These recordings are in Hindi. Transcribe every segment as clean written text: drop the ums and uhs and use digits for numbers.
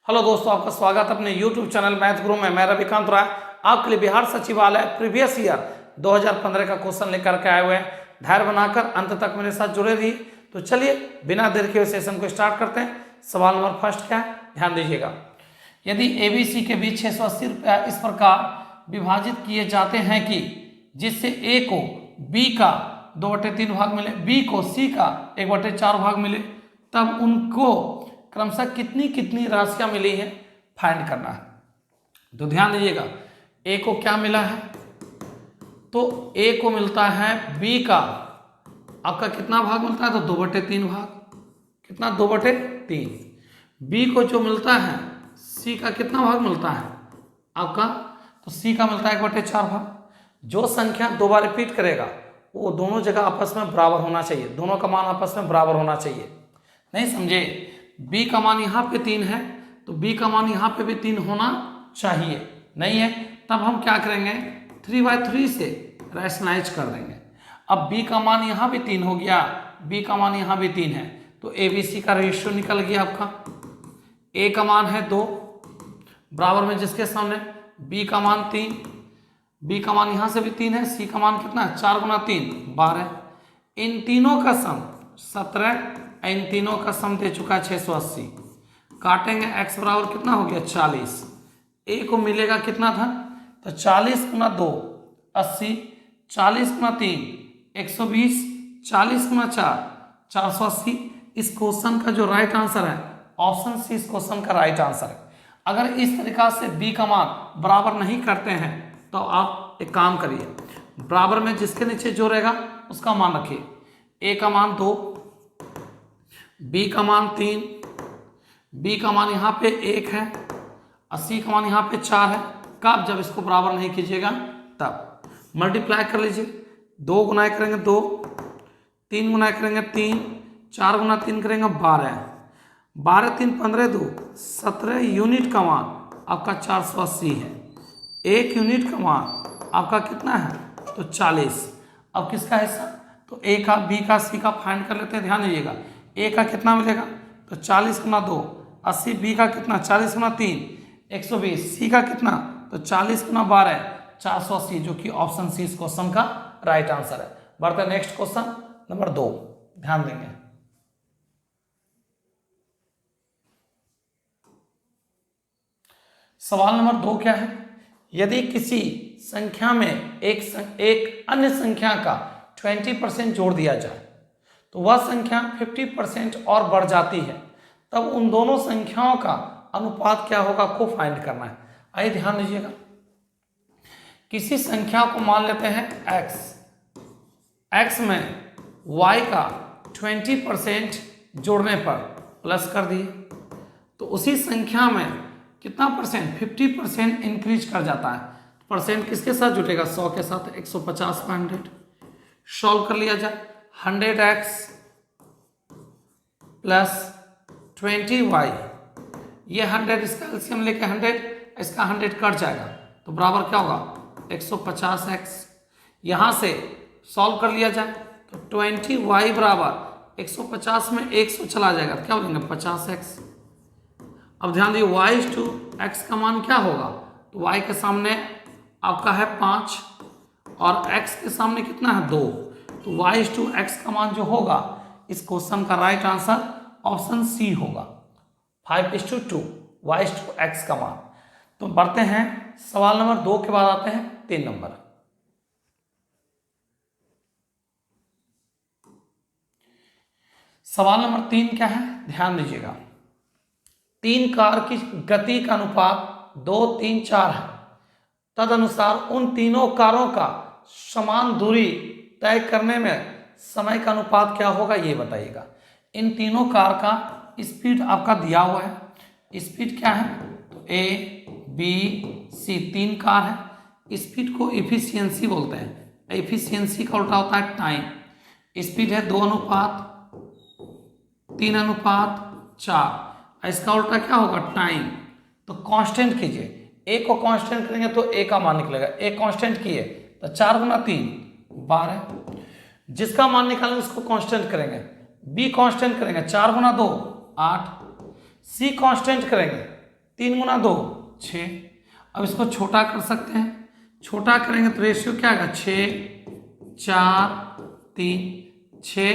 हेलो दोस्तों, आपका स्वागत अपने YouTube चैनल मैथ गुरु में। मैं रविकांत राय आपके लिए बिहार सचिवालय प्रीवियस ईयर 2015 का क्वेश्चन लेकर के आए हुए हैं। धैर्य बनाकर अंत तक मेरे साथ जुड़े रहिए। तो चलिए बिना देर के सेशन को स्टार्ट करते हैं। सवाल नंबर फर्स्ट क्या है, ध्यान दीजिएगा। यदि ABC के बीच 680 रुपया इस प्रकार विभाजित किए जाते हैं कि जिससे A को B का 2/3 भाग मिले, B को C का 1/4 भाग मिले, तब उनको क्रमशः कितनी कितनी राशियां मिली है फाइंड करना है। तो ध्यान दीजिएगा, ए को क्या मिला है, तो ए को मिलता है बी का आपका कितना भाग मिलता है, तो 2/3 भाग। कितना, 2/3। बी को जो मिलता है सी का कितना भाग मिलता है आपका, तो सी का मिलता है 1/4 भाग। जो संख्या दो बार रिपीट करेगा वो दोनों जगह आपस में बराबर होना चाहिए, दोनों का मान आपस में बराबर होना चाहिए। नहीं समझे, b का मान यहाँ पे 3 है तो b का मान यहाँ पे भी 3 होना चाहिए। नहीं है तब हम क्या करेंगे, 3/3 से रैशनलाइज कर देंगे। अब b का मान यहाँ भी 3 हो गया, b का मान यहाँ भी 3 है, तो ABC का रेशियो निकल गया आपका। a का मान है 2 बराबर में जिसके सामने b का मान 3, b का मान यहाँ से भी 3 है, c का मान कितना है, 4 × 3 12। इन तीनों का सम 17, इन तीनों का सम दे चुका है 680। काटेंगे x बराबर कितना हो गया 40। a को मिलेगा कितना था, तो 40 × 2 80, 40 × 3 120, 40 × 4 480। इस क्वेश्चन का जो राइट आंसर है ऑप्शन सी इस क्वेश्चन का राइट आंसर है। अगर इस तरीका से b का मान बराबर नहीं करते हैं तो आप एक काम करिए, बराबर में जिसके नीचे जो रहेगा उसका मान रखिए। a का मान 2, b का मान 3, b का मान यहाँ पे 1 है, c का मान यहाँ पे 4 है। कब, जब इसको बराबर नहीं कीजिएगा तब मल्टीप्लाई कर लीजिए। 2 गुना करेंगे 2, 3 गुना करेंगे 3, 4 गुना 3 करेंगे 12, 12 3 15 2 17 यूनिट का मान आपका 480 है। 1 यूनिट का मान आपका कितना है, तो 40। अब किसका हिस्सा, तो a का, b का, c का फाइंड कर लेते हैं। ध्यान दीजिएगा, a का कितना मिलेगा, तो 40 × 2 80, b का कितना 40 × 3 120, c का कितना, तो 40 × 12 480, जो कि ऑप्शन सी इस क्वेश्चन का राइट आंसर है। बढ़ते हैं नेक्स्ट क्वेश्चन नंबर 2, ध्यान देंगे। सवाल नंबर 2 क्या है, यदि किसी संख्या में एक अन्य संख्या का 20% जोड़ दिया जाए तो वह संख्या 50% और बढ़ जाती है, तब उन दोनों संख्याओं का अनुपात क्या होगा को फाइंड करना है। आइए ध्यान दीजिएगा, किसी संख्या को मान लेते हैं x में y का 20% जोड़ने पर प्लस कर दिए तो उसी संख्या में कितना परसेंट, 50% इंक्रीज कर जाता है। परसेंट किसके साथ जुटेगा, 100 के साथ, 150 पर 100। सॉल्व कर लिया जाए, 100x प्लस 20y, ये 100 इसका एलसीएम लेके 100, इसका 100 कट जाएगा तो बराबर क्या होगा 150x। यहाँ से सॉल्व कर लिया जाए तो 20y बराबर 150 में 100 चला जाएगा, क्या हो जाएंगे 50x। अब ध्यान दिए y/x का मान क्या होगा, तो y के सामने आपका है 5 और x के सामने कितना है 2, तो y/x का मान जो होगा इस क्वेश्चन का राइट आंसर ऑप्शन सी होगा 5:2 y/x का मान। तो बढ़ते हैं सवाल नंबर 2 के बाद आते हैं 3 नंबर। सवाल नंबर 3 क्या है, ध्यान दीजिएगा। 3 कार की गति का अनुपात 2 3 4 है, तदनुसार उन तीनों कारों का समान दूरी तय करने में समय का अनुपात क्या होगा ये बताइएगा। इन तीनों कार का स्पीड आपका दिया हुआ है, स्पीड क्या है, तो A B C 3 कार है। स्पीड को इफिशियंसी बोलते हैं, इफिशियंसी का उल्टा होता है टाइम। स्पीड है 2:3:4, इसका उल्टा क्या होगा टाइम। तो कांस्टेंट कीजिए, a को कांस्टेंट करेंगे तो a का मान निकलेगा, a कांस्टेंट किए तो 4 × 3 12, जिसका मान निकालेंगे उसको कांस्टेंट करेंगे। b कांस्टेंट करेंगे 4 × 2 8, c कांस्टेंट करेंगे 3 गुना 2 6। अब इसको छोटा कर सकते हैं, छोटा करेंगे तो रेशियो क्या आएगा 6 4 3, 6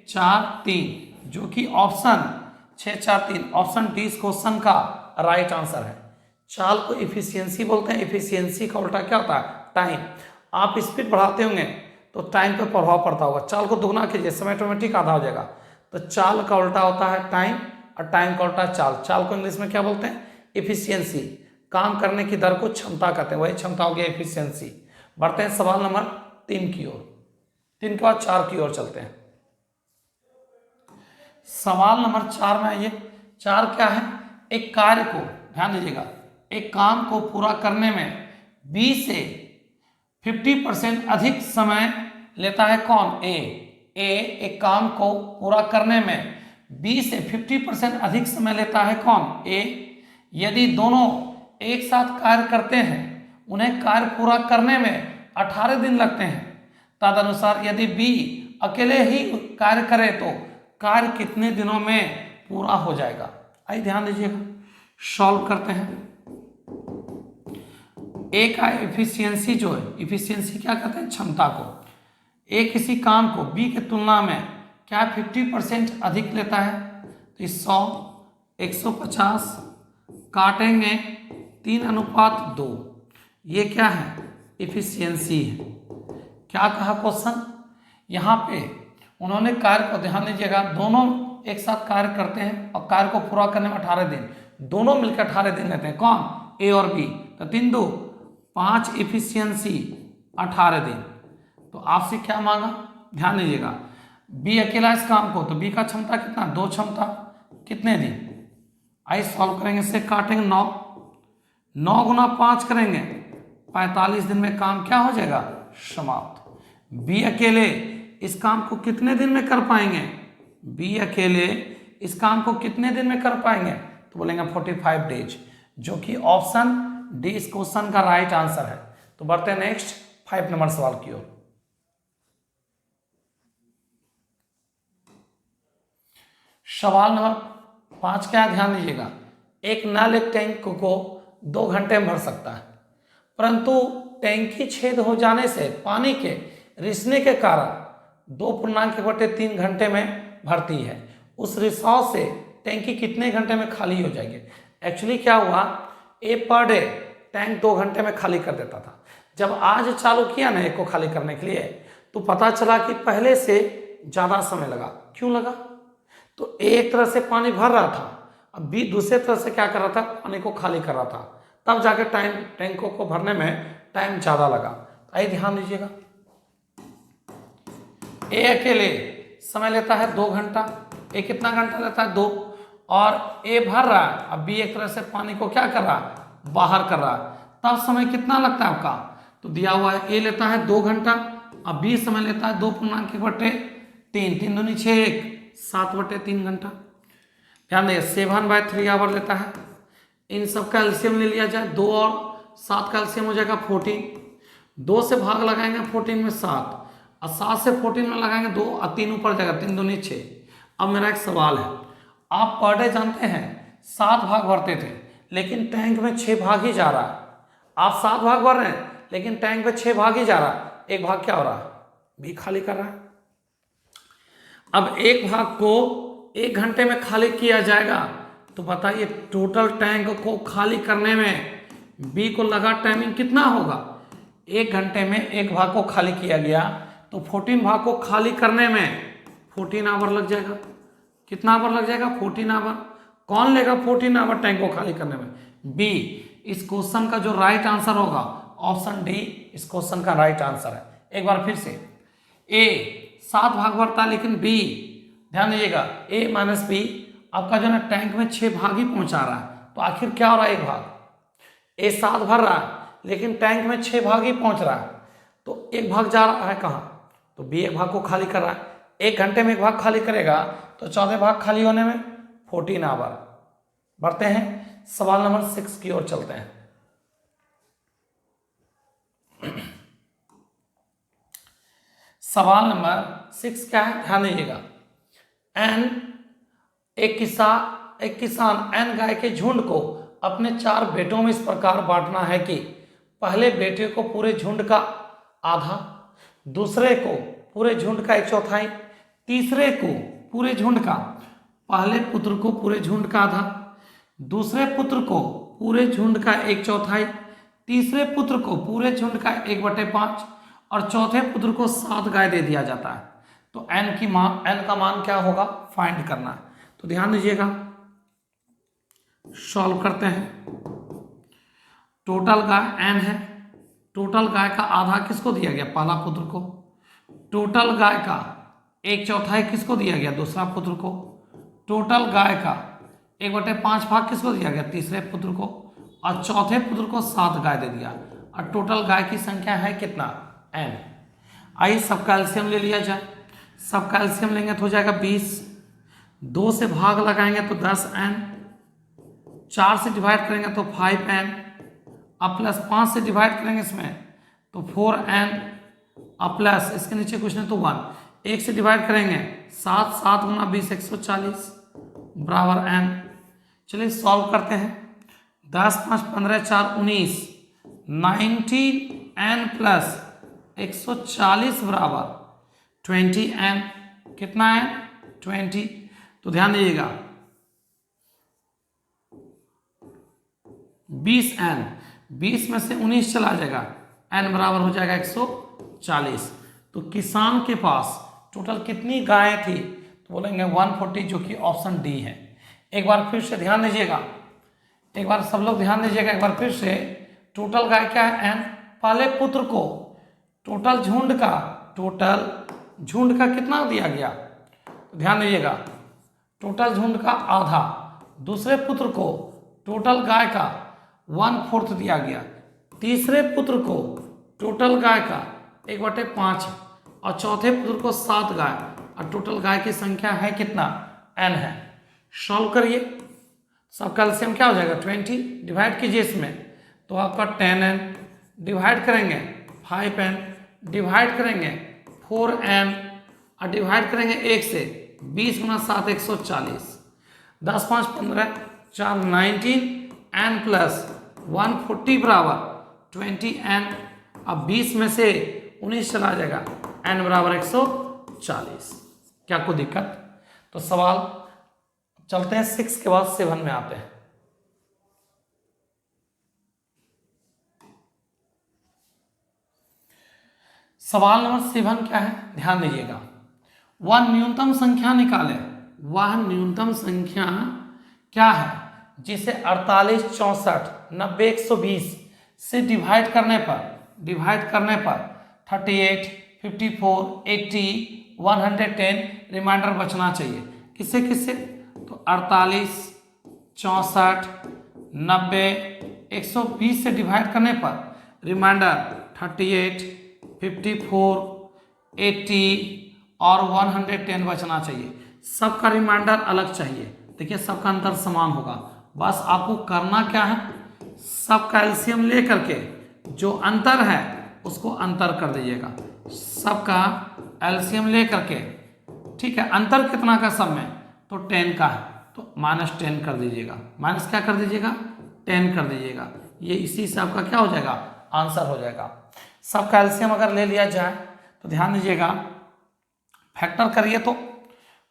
4 3, जो कि ऑप्शन 6 4 3 ऑप्शन डी इस क्वेश्चन का राइट आंसर है। चाल को इफिशियंसी बोलते हैं। इफिशियंसी का उल्टा क्या होता है? टाइम। आप स्पीड बढ़ाते होंगे तो टाइम पर प्रभाव पड़ता होगा। चाल को दुगना कीजिए, समय ऑटोमेटिक आधा हो जाएगा। तो चाल का उल्टा होता है टाइम और टाइम का उल्टा चाल। चाल को इंग्लिश में क्या बोलते हैं? इफिशियंसी। काम करने की दर को क्षमता कहते हैं, वही क्षमता हो गया इफिशियंसी। बढ़ते हैं सवाल नंबर 3 की ओर। 3 के बाद 4 की ओर चलते हैं। सवाल नंबर 4 में आइए। 4 क्या है? एक कार्य को, ध्यान दीजिएगा, एक काम को पूरा करने में 20 से 50% अधिक समय लेता है कौन? ए एक काम को पूरा करने में 20 से 50% अधिक समय लेता है कौन? ए। यदि दोनों एक साथ कार्य करते हैं उन्हें कार्य पूरा करने में 18 दिन लगते हैं। तदनुसार यदि बी अकेले ही कार्य करे तो कार्य कितने दिनों में पूरा हो जाएगा? आइए ध्यान दीजिएगा, सॉल्व करते हैं। ए का एफिशिएंसी जो है, एफिशिएंसी क्या कहते हैं? क्षमता को। ए किसी काम को बी के तुलना में क्या 50% अधिक लेता है, तो 100 150 काटेंगे 3:2। ये क्या है? एफिशिएंसी है। क्या कहा क्वेश्चन? यहाँ पे उन्होंने कार्य को, ध्यान दीजिएगा, दोनों एक साथ कार्य करते हैं और कार्य को पूरा करने में 18 दिन, दोनों मिलकर 18 दिन लेते हैं। कौन? ए और बी। तो 3 2 5, एफिशिएंसी 18 दिन। तो आपसे क्या मांगा? ध्यान दीजिएगा, बी अकेला इस काम को, तो बी का क्षमता कितना? 2 क्षमता, कितने दिन? आइए सॉल्व करेंगे, इससे काटेंगे 9 9 गुना 5 करेंगे 45 दिन में काम क्या हो जाएगा? समाप्त। बी अकेले इस काम को कितने दिन में कर पाएंगे? बी अकेले इस काम को कितने दिन में कर पाएंगे? तो बोलेंगे 45 डेज, जो कि ऑप्शन डी इस क्वेश्चन का राइट आंसर है। तो बढ़ते हैं नेक्स्ट 5 नंबर सवाल की ओर। सवाल नंबर 5 क्या? ध्यान दीजिएगा, एक नल एक टैंक को 2 घंटे में भर सकता है, परंतु टैंकी छेद हो जाने से पानी के रिसने के कारण 2.1/3 घंटे में भरती है। उस रिसाव से टैंकी कितने घंटे में खाली हो जाएगी? एक्चुअली क्या हुआ, ए पर डे टैंक 2 घंटे में खाली कर देता था। जब आज चालू किया ना एक को खाली करने के लिए, तो पता चला कि पहले से ज़्यादा समय लगा। क्यों लगा? तो एक तरह से पानी भर रहा था, अब बी दूसरे तरह से क्या कर रहा था? पानी को खाली कर रहा था, तब जाके टैंकों को भरने में टाइम ज़्यादा लगा। आइए ध्यान दीजिएगा, ए अकेले समय लेता है 2 घंटा, ए कितना घंटा लेता है? 2, और ए भर रहा है, अब बी एक तरह से पानी को क्या कर रहा है? बाहर कर रहा है, तब समय कितना लगता है आपका? तो दिया हुआ है ए लेता है 2 घंटा, अब बी समय लेता है 2.1/3, 3 दूनी 6, 7/3 घंटा। ध्यान दें 7/3 आवर लेता है। इन सब का एलसीएम ले लिया जाए, 2 और 7 का एलसीएम हो जाएगा 14। 2 से भाग लगाएंगे 14 में 7, और 7 से 14 में लगाएंगे 2 और 3 ऊपर जाएगा, 3 दूनी 6। अब मेरा एक सवाल है, आप पर डे जानते हैं 7 भाग भरते थे, लेकिन टैंक में 6 भाग ही जा रहा है। आप 7 भाग भर रहे हैं लेकिन टैंक में 6 भाग ही जा रहा है, एक भाग क्या हो रहा है? भी खाली कर रहा है। अब एक भाग को 1 घंटे में खाली किया जाएगा, तो बताइए टोटल टैंक को खाली करने में बी को लगा टाइमिंग कितना होगा? 1 घंटे में एक भाग को खाली किया गया, तो 14 भाग को खाली करने में 14 आवर लग जाएगा। कितना आवर लग जाएगा? 14 आवर। कौन लेगा 14 आवर टैंक को खाली करने में? बी। इस क्वेश्चन का जो राइट आंसर होगा ऑप्शन डी इस क्वेश्चन का राइट आंसर है। एक बार फिर से, ए 7 भाग भरता है लेकिन बी, ध्यान दीजिएगा, ए माइनस बी आपका जो है टैंक में 6 भाग ही पहुंचा रहा है, तो आखिर क्या हो रहा है? एक भाग, ए 7 भर रहा है लेकिन टैंक में 6 भाग ही पहुंच रहा है, तो एक भाग जा रहा है कहाँ? तो बी एक भाग को खाली कर रहा है। 1 घंटे में एक भाग खाली करेगा तो 14 भाग खाली होने में 14 आवर। बढ़ते हैं सवाल नंबर 6 की ओर चलते हैं। सवाल नंबर 6 क्या है? ध्यान दीजिएगा, एक किसान एन गाय के झुंड को अपने 4 बेटों में इस प्रकार बांटना है कि पहले बेटे को पूरे झुंड का आधा, दूसरे को पूरे झुंड का 1/4, तीसरे को पूरे झुंड का, पहले पुत्र को पूरे झुंड का आधा, दूसरे पुत्र को पूरे झुंड का 1/4, तीसरे पुत्र को पूरे झुंड का 1/5 और चौथे पुत्र को 7 गाय दे दिया जाता है। तो n का मान क्या होगा, फाइंड करना है। तो ध्यान दीजिएगा, सॉल्व करते हैं। टोटल गाय n है, टोटल गाय का आधा किसको दिया गया, पहला पुत्र को। टोटल गाय का 1/4 किसको दिया गया, दूसरा पुत्र को। टोटल गाय का 1/5 भाग किसको दिया गया, तीसरे पुत्र को। और चौथे पुत्र को 7 गाय दे दिया। और टोटल गाय की संख्या है कितना, n। आइए सबका एलसीएम ले लिया जाए। सबका एलसीएम लेंगे तो हो जाएगा 20, 2 से भाग लगाएंगे तो 10n, 4 से डिवाइड करेंगे तो 5n, अब प्लस 5 से डिवाइड करेंगे इसमें तो 4n, अब प्लस इसके नीचे कुछ नहीं तो 1, 1 से डिवाइड करेंगे 7, 7 गुना 20 140 बराबर n। चलिए सॉल्व करते हैं। 10 5 15 4 19, 19n प्लस 140 बराबर 20n। कितना है, 20। तो ध्यान दीजिएगा 20n, 20 में से 19 चला जाएगा, n बराबर हो जाएगा 140। तो किसान के पास टोटल कितनी गायें थी, तो बोलेंगे 140, जो कि ऑप्शन डी है। एक बार फिर से ध्यान दीजिएगा, एक बार सब लोग ध्यान दीजिएगा, एक बार फिर से। टोटल गाय क्या है, n। पहले पुत्र को टोटल झुंड का कितना दिया गया, तो ध्यान दीजिएगा टोटल झुंड का आधा। दूसरे पुत्र को टोटल गाय का 1/4 दिया गया। तीसरे पुत्र को टोटल गाय का 1/5 और चौथे पुत्र को 7 गाय। और टोटल गाय की संख्या है कितना, n है। सॉल्व करिए, सबका एलसीएम क्या हो जाएगा 20, डिवाइड कीजिए इसमें तो आपका 10n, डिवाइड करेंगे 5n, डिवाइड करेंगे 4n और डिवाइड करेंगे 1 से। 20 गुना 7 140, 10 5 15 4 19n प्लस 140 बराबर 20n। अब 20 में से 19 चला जाएगा, n बराबर 140। क्या कोई दिक्कत, तो सवाल चलते हैं 6 के बाद 7 में आते हैं। सवाल नंबर 7 क्या है, ध्यान दीजिएगा। वह न्यूनतम संख्या निकाले, वह न्यूनतम संख्या क्या है जिसे 48 64 90 120 से डिवाइड करने पर 38 54 80 110 रिमाइंडर बचना चाहिए। किससे किससे, तो 48 64 90 120 से डिवाइड करने पर रिमाइंडर 38 54 80 और 110 बचना चाहिए। सबका रिमाइंडर अलग चाहिए। देखिए सबका अंतर समान होगा, बस आपको करना क्या है, सबका एलसीएम ले करके जो अंतर है उसको अंतर कर दीजिएगा। सबका एलसीएम ले करके, ठीक है, अंतर कितना का सब में, तो 10 का है तो -10 कर दीजिएगा। माइनस क्या कर दीजिएगा, 10 कर दीजिएगा। ये इसी से आपका क्या हो जाएगा, आंसर हो जाएगा। सबका एलसीएम अगर ले लिया जाए तो ध्यान दीजिएगा, फैक्टर करिए तो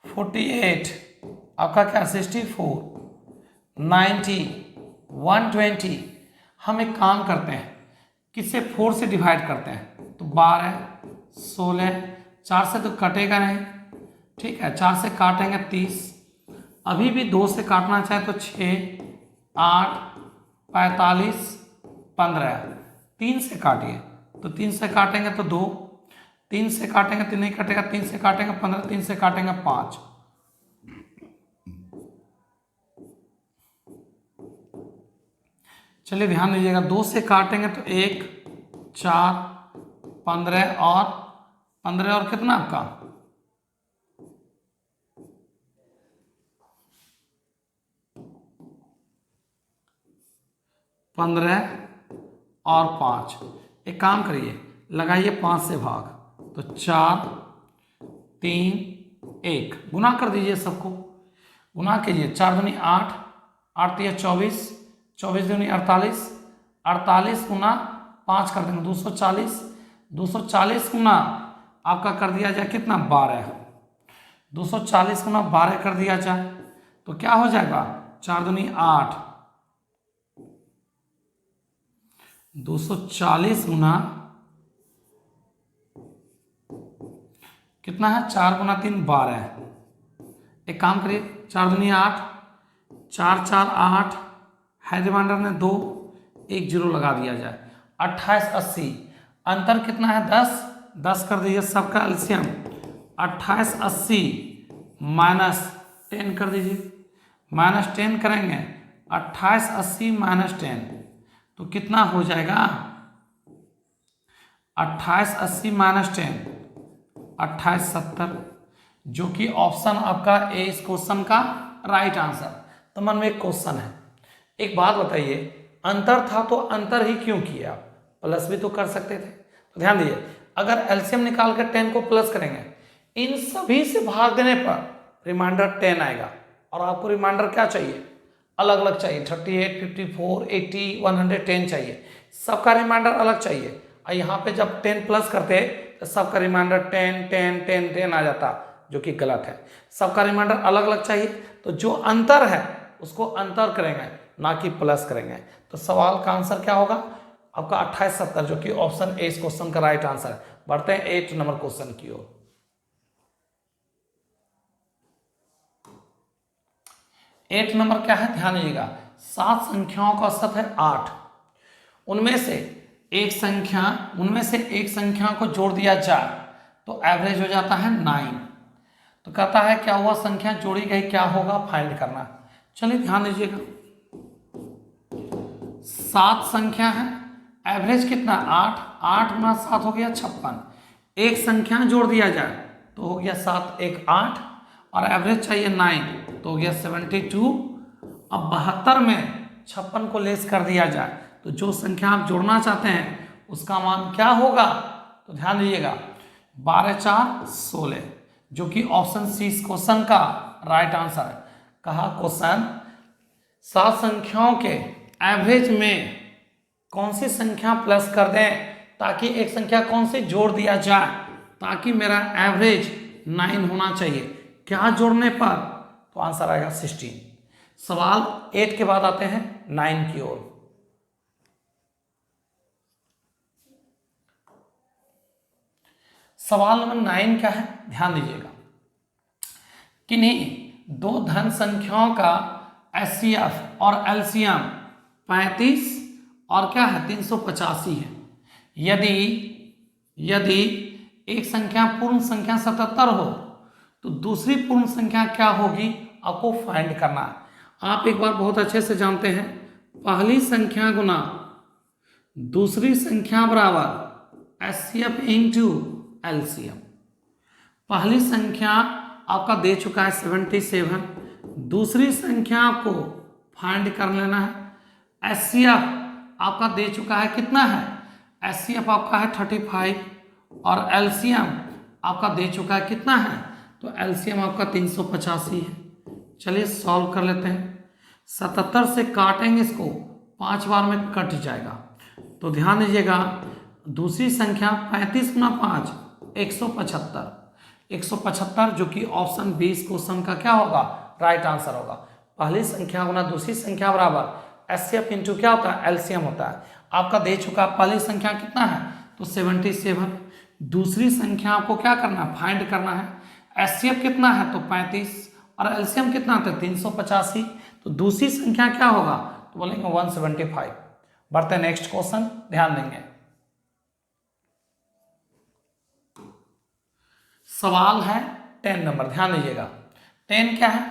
48 आपका क्या 64 90 120। हम एक काम करते हैं, किससे 4 से डिवाइड करते हैं तो 12 16, 4 से तो कटेगा नहीं, ठीक है, 4 से काटेंगे 30, अभी भी 2 से काटना चाहे तो 6 8 45 15, 3 से काटिए तो 3 से काटेंगे तो 2, 3 से काटेंगे तो नहीं कटेगा, 3 से काटेंगे 15, 3 से काटेंगे 5। चलिए ध्यान दीजिएगा, 2 से काटेंगे तो 1 4 15 और कितना आपका 15 और 5। एक काम करिए, लगाइए 5 से भाग तो 4 3 1, गुना कर दीजिए, सबको गुना कीजिए। 4 दूनी 8, 8 3 24, 24 दूनी 48, 48 गुना 5 कर देंगे 240, 240 गुना आपका कर दिया जाए कितना 12, 240 गुना 12 कर दिया जाए तो क्या हो जाएगा 4 दूनी 8, 240 गुना कितना है 4 गुना 3 12। एक काम करिए 4 दूनी 8, 4 4 8 है, रिमाइंडर में 2, 1 0 लगा दिया जाए 28 80। अंतर कितना है 10, 10 कर दीजिए सबका एलसीएम 28 80 माइनस 10 कर दीजिए, माइनस 10 करेंगे 28 80 माइनस 10 तो कितना हो जाएगा 28 80 माइनस 10 28 70, जो कि ऑप्शन आपका ए इस क्वेश्चन का राइट आंसर। तो मन में एक क्वेश्चन है, एक बात बताइए, अंतर था तो अंतर ही क्यों किया, प्लस भी तो कर सकते थे। तो ध्यान दीजिए, अगर एलसीएम निकाल कर 10 को प्लस करेंगे, इन सभी से भाग देने पर रिमाइंडर 10 आएगा और आपको रिमाइंडर क्या चाहिए, अलग अलग चाहिए, 38 54 80 110 चाहिए, सबका रिमाइंडर अलग चाहिए। और यहाँ पे जब 10 प्लस करते तो सबका रिमाइंडर 10 10 10 10 आ जाता, जो कि गलत है। सबका रिमाइंडर अलग अलग चाहिए, तो जो अंतर है उसको अंतर करेंगे ना कि प्लस करेंगे। तो सवाल का आंसर क्या होगा आपका 28 70, जो कि ऑप्शन ए इस क्वेश्चन का राइट आंसर है। बढ़ते हैं 8 नंबर क्वेश्चन की ओर। 8 नंबर क्या है, ध्यान दीजिएगा, 7 संख्याओं का औसत है 8, उनमें से एक संख्या को जोड़ दिया जाए तो एवरेज हो जाता है 9। तो कहता है क्या हुआ, संख्या जोड़ी गई क्या होगा, फाइंड करना। चलिए ध्यान दीजिएगा, 7 संख्या है, एवरेज कितना 8, 8 गुना 7 हो गया 56, एक संख्या जोड़ दिया जाए तो हो गया 7 1 8 और एवरेज चाहिए 9 तो हो गया 72। अब 72 में 56 को लेस कर दिया जाए तो जो संख्या आप जोड़ना चाहते हैं उसका मान क्या होगा, तो ध्यान दीजिएगा 12 4 16, जो कि ऑप्शन सी इस क्वेश्चन का राइट आंसर है। कहा क्वेश्चन 7 संख्याओं के एवरेज में कौन सी संख्या प्लस कर दें ताकि एक संख्या कौन सी जोड़ दिया जाए ताकि मेरा एवरेज 9 होना चाहिए, क्या जोड़ने पर, तो आंसर आएगा 16। सवाल 8 के बाद आते हैं 9 की ओर। सवाल नंबर 9 क्या है, ध्यान दीजिएगा, किन्हीं दो धन संख्याओं का एचसीएफ और एलसीएम 35 और क्या है 385 है। यदि एक संख्या पूर्ण संख्या 77 हो तो दूसरी पूर्ण संख्या क्या होगी, आपको फाइंड करना है। आप एक बार बहुत अच्छे से जानते हैं, पहली संख्या गुना दूसरी संख्या बराबर एचसीएफ इंटू एलसीएम। पहली संख्या आपका दे चुका है 77, दूसरी संख्या आपको फाइंड कर लेना है। एचसीएफ आपका दे चुका है कितना है, एचसीएफ आपका है 35 और एलसीएम आपका दे चुका है कितना है, तो एलसीएम आपका 385 है। चलिए सॉल्व कर लेते हैं। 77 से काटेंगे इसको 5 बार में कट जाएगा, तो ध्यान दीजिएगा दूसरी संख्या 35 गुना 5 175, 175 जो कि ऑप्शन 20 क्वेश्चन का क्या होगा, राइट आंसर होगा। पहली संख्या गुना दूसरी संख्या बराबर एचसीएफ इंटू क्या होता है, एलसीएम होता है। आपका दे चुका पहली संख्या कितना है, तो 77, दूसरी संख्या आपको क्या करना है, फाइंड करना है। एचसीएफ कितना है, तो 35 और एलसीएम कितना था 385, तो दूसरी संख्या क्या होगा, तो बोलेंगे 175। बढ़ते हैं नेक्स्ट क्वेश्चन, ध्यान देंगे। सवाल है 10 नंबर, ध्यान दीजिएगा। 10 क्या है,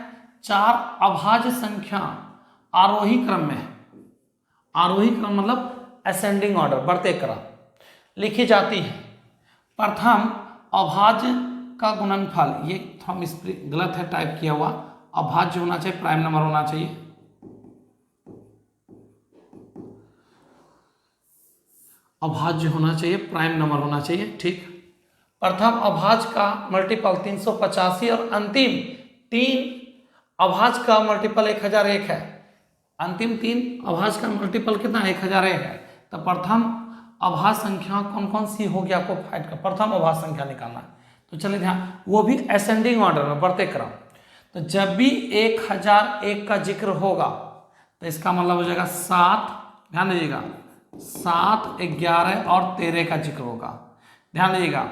4 अभाज्य संख्या आरोही क्रम में है, आरोही क्रम मतलब असेंडिंग ऑर्डर, बढ़ते क्रम लिखी जाती है। प्रथम अभाज्य का गुणनफल, ये थोड़ा गलत है टाइप किया हुआ, अभाज्य होना चाहिए, प्राइम नंबर होना चाहिए। अभाज्य होना चाहिए, प्राइम नंबर होना चाहिए, ठीक। प्रथम अभाज्य का मल्टीपल 385 और अंतिम 3 अभाज्य का मल्टीपल 1001 है। अंतिम 3 अभाज्य का मल्टीपल कितना 1001 है। तो प्रथम अभाज्य संख्या कौन कौन सी होगी आपको फाइंड कर, प्रथम अभाज्य संख्या निकालना है। तो चलिए ध्यान, वो भी असेंडिंग ऑर्डर में, बढ़ते क्रम। तो जब भी 1001 का जिक्र होगा तो इसका मतलब हो जाएगा 7, ध्यान दीजिएगा 7, 11 और 13 का जिक्र होगा। ध्यान दीजिएगा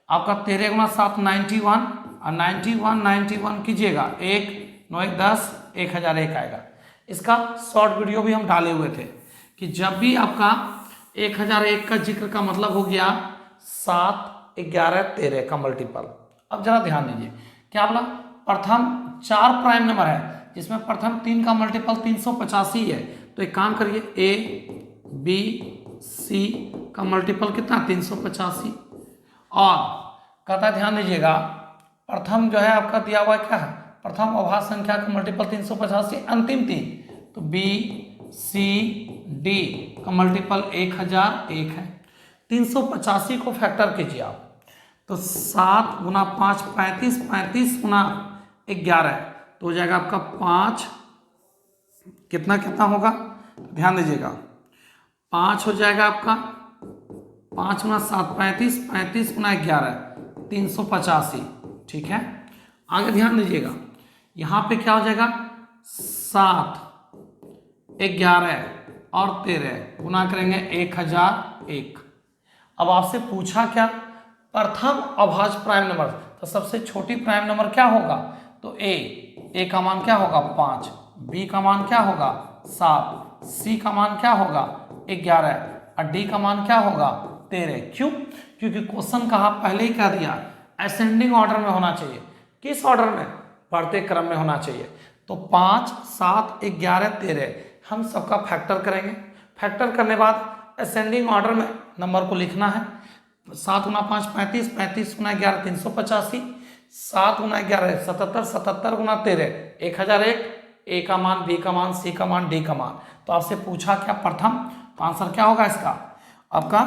आपका 13 गुना 7 91 और 91 कीजिएगा 1 9 1 10 1001 आएगा। इसका शॉर्ट वीडियो भी हम डाले हुए थे कि जब भी आपका 1001 का जिक्र का मतलब हो गया 7, 11, 13 का मल्टीपल। अब जरा ध्यान दीजिए क्या बोला, प्रथम 4 प्राइम नंबर है जिसमें प्रथम 3 का मल्टीपल 385 है। तो एक काम करिए A B C का मल्टीपल कितना 385 और कहता ध्यान दीजिएगा प्रथम जो है आपका दिया हुआ क्या है, प्रथम अभाज्य संख्या का मल्टीपल 385, अंतिम 3 तो B C D का मल्टीपल 1001 है। 385 को फैक्टर कीजिए आप, तो 7 गुना 5 35, 35 गुना 11 तो हो जाएगा आपका 5, कितना कितना होगा ध्यान दीजिएगा 5 हो जाएगा आपका 5 गुना 7 35, 35 गुना 11 385। ठीक है, आगे ध्यान दीजिएगा यहाँ पे क्या हो जाएगा 7, 11 और 13 गुना करेंगे 1001। अब आपसे पूछा क्या, प्रथम अभाज्य प्राइम नंबर, तो सबसे छोटी प्राइम नंबर क्या होगा, तो ए का मान क्या होगा 5, बी का मान क्या होगा 7, सी का मान क्या होगा 11 और डी का मान क्या होगा 13। क्यों, क्योंकि क्वेश्चन कहा पहले ही कह दिया असेंडिंग ऑर्डर में होना चाहिए। किस ऑर्डर में, बढ़ते क्रम में होना चाहिए। तो 5, 7, 11, 13 हम सबका फैक्टर करेंगे। फैक्टर करने बाद असेंडिंग ऑर्डर में नंबर को लिखना है। 7 गुना 5 35, 35 गुना 11 385, 7 गुना 11 77, 77 गुना 13 1001, ए का मान, बी का मान, सी का मान, डी का मान। तो आपसे पूछा क्या प्रथम, तो आंसर क्या होगा इसका, आपका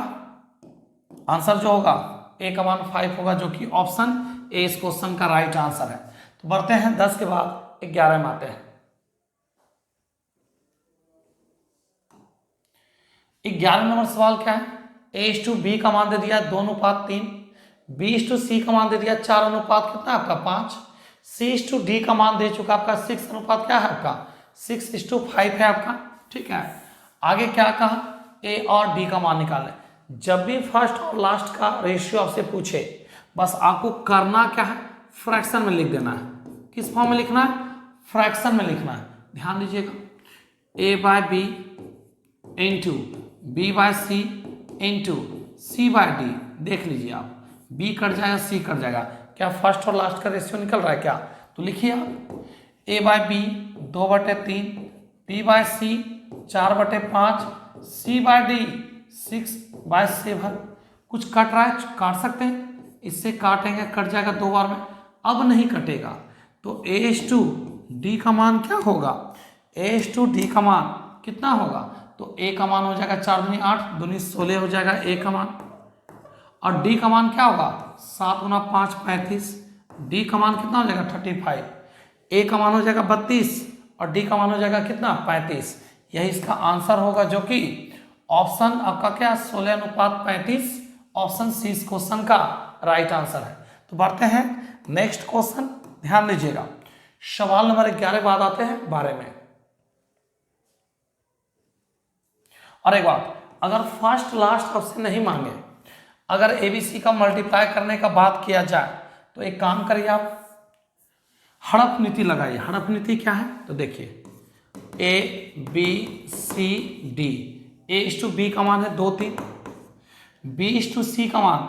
आंसर जो होगा ए का मान 5 होगा, जो कि ऑप्शन ए इस क्वेश्चन का राइट आंसर है। तो बढ़ते हैं 10 के बाद 11 में आते हैं। 11 नंबर सवाल क्या है, A/B का मान दे दिया 2:3, B/C का मान दे दिया 4 अनुपात कितना आपका 5, C/D का मान दे चुका आपका 6 अनुपात क्या है आपका 6:5 है आपका। ठीक है, आगे क्या कहा, A और D का मान निकालें। जब भी फर्स्ट और लास्ट का रेशियो आपसे पूछे बस आपको करना क्या है, फ्रैक्शन में लिख देना है। किस फॉर्म में लिखना है, फ्रैक्शन में लिखना है। ध्यान दीजिएगा A/B into B/C into C/D, देख लीजिए आप B कट जाएगा C कट जाएगा, क्या फर्स्ट और लास्ट का रेशियो निकल रहा है क्या, तो लिखिए आप A/B 2/3, B/C 4/5, C/D 6/7। कुछ कट रहा है, काट सकते हैं, इससे काटेंगे कट जाएगा 2 बार में, अब नहीं कटेगा। तो A/D का मान क्या होगा, A/D का मान कितना होगा, तो A का मान हो जाएगा 4 दूनी 8, दूनी 16 हो जाएगा A का मान, और D का मान क्या होगा 7 गुना 5 35, D का मान कितना हो जाएगा 35, A का मान हो जाएगा 32 और D का मान हो जाएगा कितना 35। यही इसका आंसर होगा, जो कि ऑप्शन आपका क्या 16:35, ऑप्शन सी इस क्वेश्चन का राइट आंसर है। तो बढ़ते हैं नेक्स्ट क्वेश्चन, ध्यान दीजिएगा सवाल नंबर 11 बाद आते हैं 12 में। और एक बात, अगर फर्स्ट लास्ट आपसे नहीं मांगे, अगर ABC का मल्टीप्लाई करने का बात किया जाए तो एक काम करिए आप हड़प नीति लगाइए। हड़प नीति क्या है, तो देखिए A/B/C/D, A/B का मान है 2 3, B/C का मान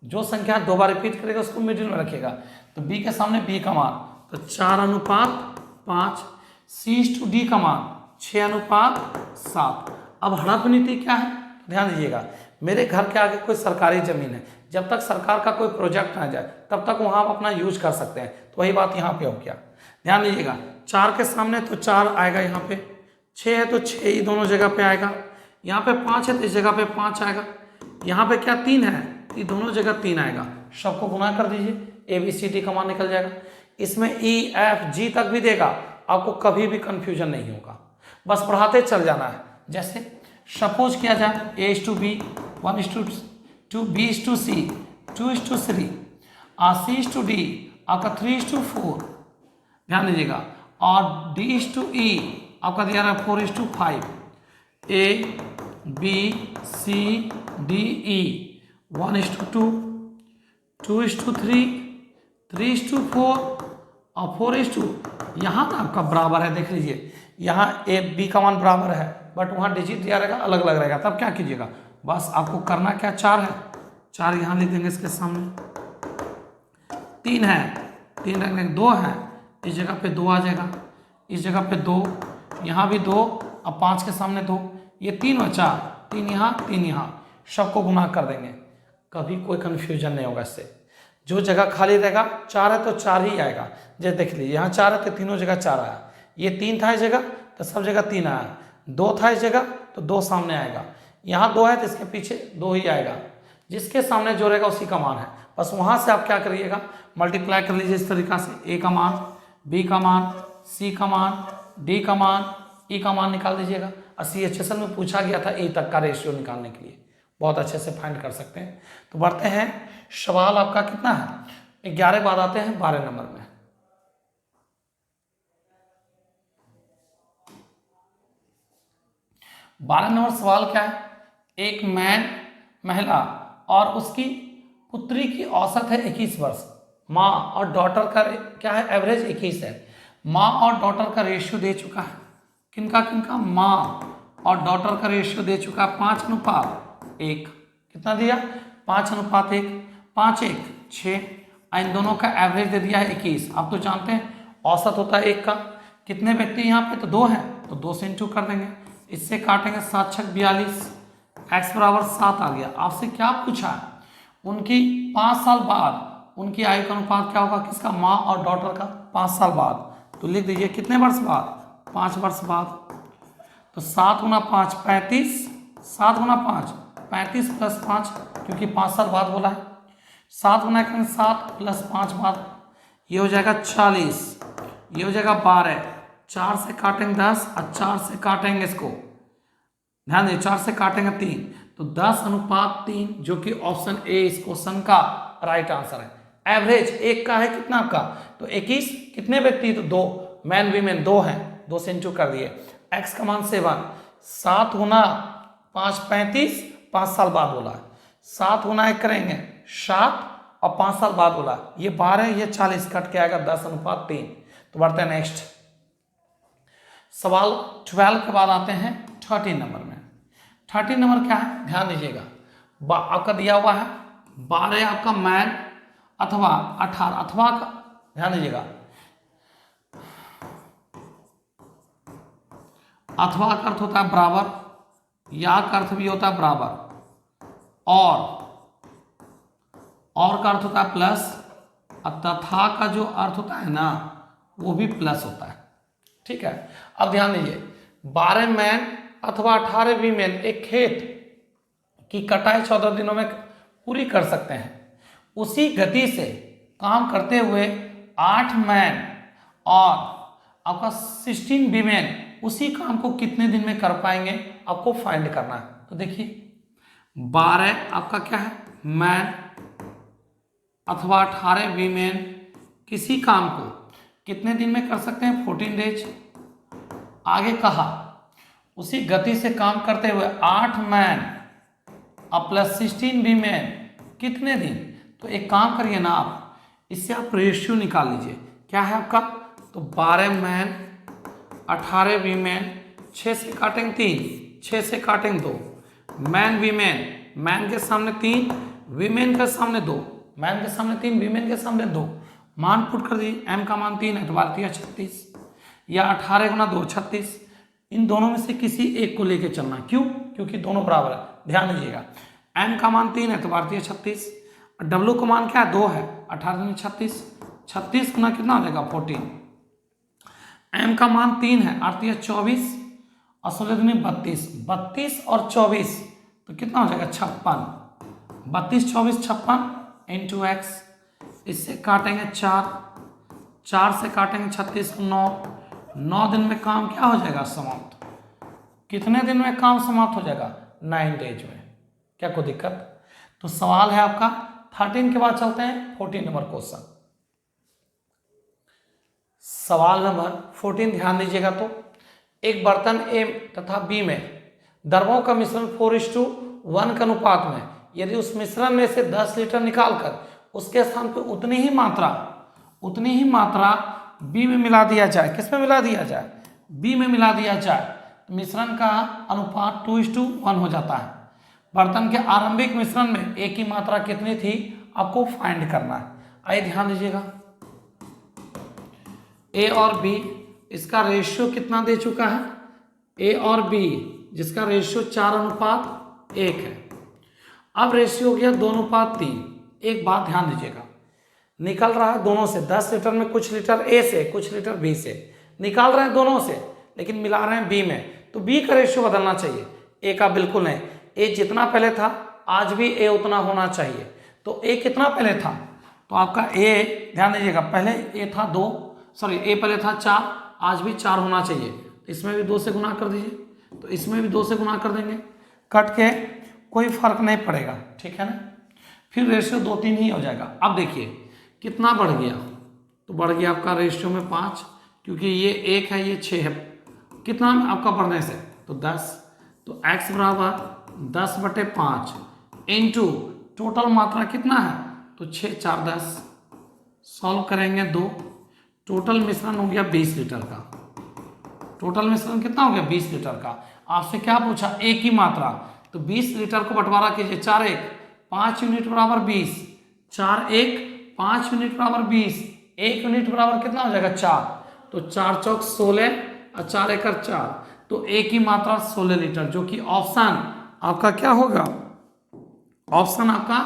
जो संख्या 2 बार रिपीट करेगा उसको मिडिल में रखेगा, तो B के सामने B का मान तो 4:5, C/D का मान 6:7। अब हड़प नीति क्या है, ध्यान दीजिएगा मेरे घर के आगे कोई सरकारी जमीन है, जब तक सरकार का कोई प्रोजेक्ट ना जाए तब तक वहाँ आप अपना यूज कर सकते हैं। तो वही बात यहाँ पे हो गया, ध्यान दीजिएगा 4 के सामने तो 4 आएगा, यहाँ पे 6 है तो 6 ही दोनों जगह पे आएगा, यहाँ पे 5 है तो इस जगह पे 5 आएगा, यहाँ पे क्या 3 है तो दोनों जगह 3 आएगा। सबको गुना कर दीजिए, ABCD का मान निकल जाएगा। इसमें EFG तक भी देगा, आपको कभी भी कंफ्यूजन नहीं होगा। बस बढ़ाते चल जाना है। जैसे सपोज किया जाए A:B, 1:2, B:C, 2:3, C:D, आपका 3:4, ध्यान दीजिएगा, और D:E आपका दिया रहा है 4:5, A B C D E 1:2, 2:3, 3:4 और 4:2। यहाँ ना आपका बराबर है, देख लीजिए यहाँ A B का मान बराबर है, बट वहाँ डिजिट दिया रहेगा अलग अलग रहेगा। तब क्या कीजिएगा, बस आपको करना क्या, 4 है, 4 यहाँ लिख देंगे इसके सामने, 3 है, 3 रख देंगे, 2 है, इस जगह पे 2 आ जाएगा, इस जगह पे 2, यहाँ भी 2, अब 5 के सामने 2, ये 3 और 4, 3 यहाँ 3 यहाँ, सबको गुना कर देंगे, कभी कोई कन्फ्यूजन नहीं होगा इससे। जो जगह खाली रहेगा 4 है तो 4 ही आएगा। जैसे देख लीजिए यहाँ 4 है तो तीनों जगह 4 आया, ये 3 था इस जगह तो सब जगह 3 आया, 2 था इस जगह तो 2 सामने आएगा, यहाँ 2 है तो इसके पीछे 2 ही आएगा, जिसके सामने जो रहेगा उसी का मान है। बस वहाँ से आप क्या करिएगा, मल्टीप्लाई कर लीजिए इस तरीका से, A का मान, B का मान, C का मान, D का मान, E का मान निकाल दीजिएगा। CHSL में पूछा गया था E तक का रेशियो निकालने के लिए, बहुत अच्छे से फाइंड कर सकते हैं। तो बढ़ते हैं, सवाल आपका कितना है, 11 बाद आते हैं 12 नंबर में। बारह नंबर सवाल क्या है, एक महिला और उसकी पुत्री की औसत है 21 वर्ष, माँ और डॉटर का क्या है, एवरेज 21 है। माँ और डॉटर का रेशियो दे चुका है, किनका किनका, माँ और डॉटर का रेशियो दे चुका है 5:1, कितना दिया, 5:1, 5:1 6, इन दोनों का एवरेज दे दिया है 21। आप तो जानते हैं औसत होता है 1 का, कितने व्यक्ति यहाँ पे, तो 2 हैं तो 2 से इंटू कर देंगे, इससे काटेंगे 7×6 42, x बराबर 7 आ गया। आपसे क्या पूछा है, उनकी 5 साल बाद उनकी आयु का अनुपात क्या होगा, किसका, माँ और डॉटर का 5 साल बाद, तो लिख दीजिए कितने वर्ष बाद, 5 वर्ष बाद। तो 7 × 5 35, 7 × 5 35 + 5, क्योंकि 5 साल बाद बोला है, 7 × 7 + 5 बाद, ये हो जाएगा 40, ये हो जाएगा 12, 4 से काटेंगे 10 और 4 से काटेंगे इसको, ध्यान दीजिए 4 से काटेंगे 3, तो 10:3, जो कि ऑप्शन ए इस क्वेश्चन का राइट आंसर है। एवरेज 1 का है, कितना आपका, तो 21, कितने व्यक्ति, तो 2, मैन वीमेन 2 हैं, 2 से इंटू कर दिए, x का मान 7, 7 × 5 35, 5 साल बाद बोला है, 7 × 1 करेंगे 7 और 5 साल बाद बोला, ये 12, ये 40 कट के आएगा 10:3। तो बढ़ते हैं नेक्स्ट सवाल 12 के बाद आते हैं 13 नंबर में। 13 नंबर क्या है, ध्यान दीजिएगा, आपका दिया हुआ है 12 आपका मैन अथवा 18, अथवा का ध्यान दीजिएगा, अथवा का अर्थ होता है बराबर, या का अर्थ भी होता है बराबर, और का अर्थ होता है प्लस, तथा का जो अर्थ होता है ना वो भी प्लस होता है, ठीक है। अब ध्यान दीजिए, 12 मैन अथवा 18 वीमेन एक खेत की कटाई 14 दिनों में पूरी कर सकते हैं। उसी गति से काम करते हुए 8 मैन और आपका 16 वीमेन उसी काम को कितने दिन में कर पाएंगे, आपको फाइंड करना है। तो देखिए 12 आपका क्या है, मैन अथवा 18 वीमेन किसी काम को कितने दिन में कर सकते हैं, 14 डेज। आगे कहा उसी गति से काम करते हुए 8 मैन और प्लस 16 वीमेन कितने दिन, तो एक काम करिए ना आप, इससे आप रेशियो निकाल लीजिए, क्या है आपका, तो 12 मैन 18 वीमेन, 6 से काटेंगे 3, 6 से काटेंगे 2, मैन वीमेन, मैन के सामने 3, वीमेन के सामने 2, मैन के सामने 3, वीमेन के सामने 2, मान पुट कर दीजिए, एम का मान 3 है तो भारतीय 36, या 18 × 2 36, इन दोनों में से किसी एक को लेके चलना, क्यों, क्योंकि दोनों बराबर है। ध्यान दीजिएगा, एम का मान 3 है तो भारतीय 36, डब्ल्यू का मान क्या है, 2 है, 18 × 36, 36 गुना कितना हो जाएगा 14, एम का मान 3 है, 8 × 24 और 16 दूनी 32, 32 और 24 तो कितना हो जाएगा 56, 32 24 56 इंटू एक्स, इससे काटेंगे 4, 4 से काटेंगे 36 को 9, 9 दिन में काम क्या हो जाएगा समाप्त, कितने दिन में काम समाप्त हो जाएगा? 9 डेज में। क्या कोई दिक्कत? तो सवाल है आपका 13 के बाद चलते हैं 14 नंबर क्वेश्चन। सवाल नंबर 14 ध्यान दीजिएगा। तो एक बर्तन ए तथा बी में द्रवों का मिश्रण 4:1 के अनुपात में, यदि उस मिश्रण में से 10 लीटर निकालकर उसके स्थान पर उतनी ही मात्रा बी में मिला दिया जाए। किस में मिला दिया जाए? बी में मिला दिया जाए तो मिश्रण का अनुपात 2:1 हो जाता है। बर्तन के आरंभिक मिश्रण में ए की मात्रा कितनी थी आपको फाइंड करना है। आइए ध्यान दीजिएगा, ए और बी इसका रेशियो कितना दे चुका है? ए और बी जिसका रेशियो 4:1 है। अब रेशियो हो गया 2:3। एक बात ध्यान दीजिएगा, निकल रहा है दोनों से 10 लीटर में कुछ लीटर ए से कुछ लीटर बी से, निकाल रहे हैं दोनों से लेकिन मिला रहे हैं बी में, तो बी का रेशियो बदलना चाहिए, ए का बिल्कुल नहीं। ए जितना पहले था आज भी ए उतना होना चाहिए। तो ए कितना पहले था? तो आपका ए ध्यान दीजिएगा, पहले ए था 2, सॉरी ए पहले था 4, आज भी 4 होना चाहिए। तो इसमें भी 2 से गुना कर दीजिए, तो इसमें भी 2 से गुना कर देंगे, कट के कोई फर्क नहीं पड़ेगा, ठीक है ना। फिर रेशियो 2:3 ही हो जाएगा। अब देखिए कितना बढ़ गया, तो बढ़ गया आपका रेशियो में 5, क्योंकि ये 1 है ये 6 है। कितना आपका बढ़ने से? तो 10। तो x बराबर 10/5 इंटू टोटल मात्रा कितना है? तो 6 4 10। सॉल्व करेंगे 2, टोटल मिश्रण हो गया 20 लीटर का। टोटल मिश्रण कितना हो गया? 20 लीटर का। आपसे क्या पूछा? ए की मात्रा, तो 20 लीटर को बंटवारा कीजिए, 4 1 5 यूनिट बराबर 20, 4 1 5 यूनिट बराबर 20, 1 यूनिट बराबर कितना हो जाएगा? 4। तो 4 चौक 16 और 4 एकड़ 4, तो ए की मात्रा 16 लीटर, जो कि ऑप्शन आपका क्या होगा? ऑप्शन आपका